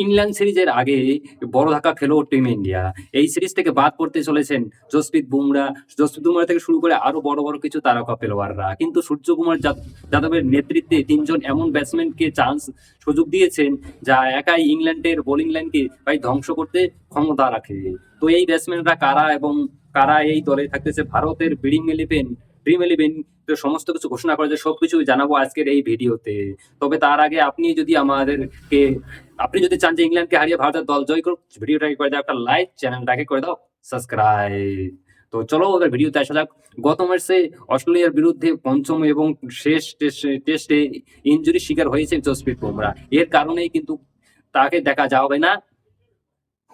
England সিরিজের আগে বড় ধাক্কা খেলো টিম ইন্ডিয়া। এই সিরিজ থেকে বাদ পড়তে চলেছেন জসপ্রীত বুমরা থেকে শুরু করে আরো বড় কিছু তারকা পেলোয়াররা। কিন্তু সূর্যকুমার যাদবের নেতৃত্বে ৩ জন এমন ব্যাটসম্যানকে সুযোগ দিয়েছেন, যা একাই ইংল্যান্ডের বোলিং লাইনকে ভাই ধ্বংস করতে ক্ষমতা রাখে। তো এই ব্যাটসম্যানরা কারা এবং কারা এই দলে থাকতেছে ভারতের ড্রিম ইলেভেন তো সমস্ত কিছু ঘোষণা করেছে, সবকিছু জানাবো আজকের এই ভিডিওতে। তবে তার আগে আপনি যদি চান যে ইংল্যান্ডকে হারিয়ে ভারতের দল জয় করুক, ভিডিওটাকে করে দাও একটা লাইক, চ্যানেলটাকে করে দাও সাবস্ক্রাইব। তো চলো এবার ভিডিওতে আসা যাক। গত ম্যাচে অস্ট্রেলিয়ার বিরুদ্ধে পঞ্চম এবং শেষ টেস্টে ইনজুরি শিকার হয়েছে জসপ্রীত বুমরা। এর কারণেই কিন্তু তাকে দেখা যাবে না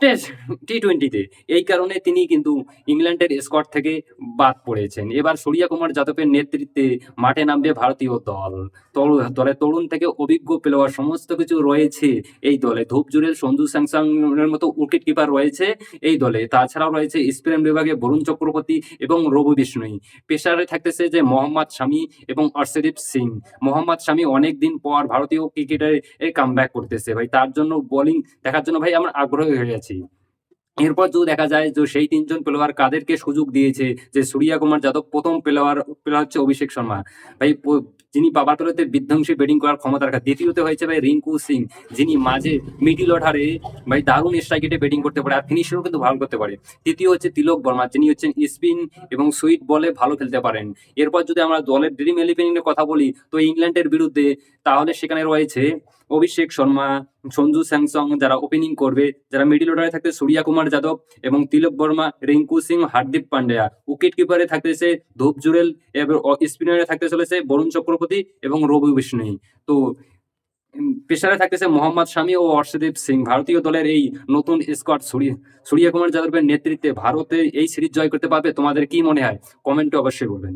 টেস্ট টি-20-তে। এই কারণে তিনি কিন্তু ইংল্যান্ডের স্কোয়াড থেকে বাদ পড়েছেন। এবার সূর্যকুমার যাদবের নেতৃত্বে মাঠে নামবে ভারতীয় দল। দলে তরুণ থেকে অভিজ্ঞ প্লেয়ার সমস্ত কিছু রয়েছে এই দলে। ধূপ জুড়েল, সঞ্জু স্যামসং এর মতো উইকেট কিপার রয়েছে এই দলে। তাছাড়াও রয়েছে স্পিন বিভাগে বরুণ চক্রবর্তী এবং রবি বিষ্ণুই। পেসারে থাকতেছে যে মোহাম্মদ শামি এবং অর্শদীপ সিং। মোহাম্মদ শামি অনেকদিন পর ভারতীয় ক্রিকেটে কামব্যাক করতেছে ভাই। তার জন্য বোলিং দেখার জন্য ভাই আমরা আগ্রহী হয়ে আছি। এরপর যদি দেখা যায় যে সেই ৩ জন প্লেয়ার কাদেরকে সুযোগ দিয়েছে, যে সূর্যকুমার যাদব প্রথম প্লেয়ার হচ্ছে অভিষেক শর্মা। ভাই যিনি পাওয়ার প্লেতে বিধ্বংসী ব্যাটিং করার ক্ষমতা রাখা। দ্বিতীয়তে হয়েছে ভাই রিঙ্কু সিং, যিনি মাঝে মিডল অর্ডারে ভাই দারুণ স্ট্রাইক রেটে ব্যাটিং করতে পারে আর ফিনিশিংও কিন্তু ভালো করতে পারে। তৃতীয় হচ্ছে তিলক বর্মা, যিনি হচ্ছেন স্পিন এবং সুইট বলে ভালো খেলতে পারেন। এরপর যদি আমরা দলের ড্রিম ইলেভেনের কথা বলি, তো ইংল্যান্ডের বিরুদ্ধে তাহলে সেখানে রয়েছে অভিষেক শর্মা, সঞ্জু স্যামসং যারা ওপেনিং করবে, যারা মিডল অর্ডারে থাকতে সূর্যকুমার যাদব এবং তিলক বর্মা, রিঙ্কু সিং, হার্দিক পান্ডিয়া। উইকেট কিপারে থাকতেছে ধূপ জুড়েল এবং স্পিনারে থাকতে চলেছে বরুণ চক্রবর্তী এবং রবি বিষ্ণুই। তো পেসারে থাকতেছে মোহাম্মদ শামি ও অর্শদীপ সিং। ভারতীয় দলের এই নতুন স্কোয়াড সূর্যকুমার যাদবের নেতৃত্বে ভারতে এই সিরিজ জয় করতে পারবে? তোমাদের কি মনে হয়? কমেন্টে অবশ্যই বলবেন।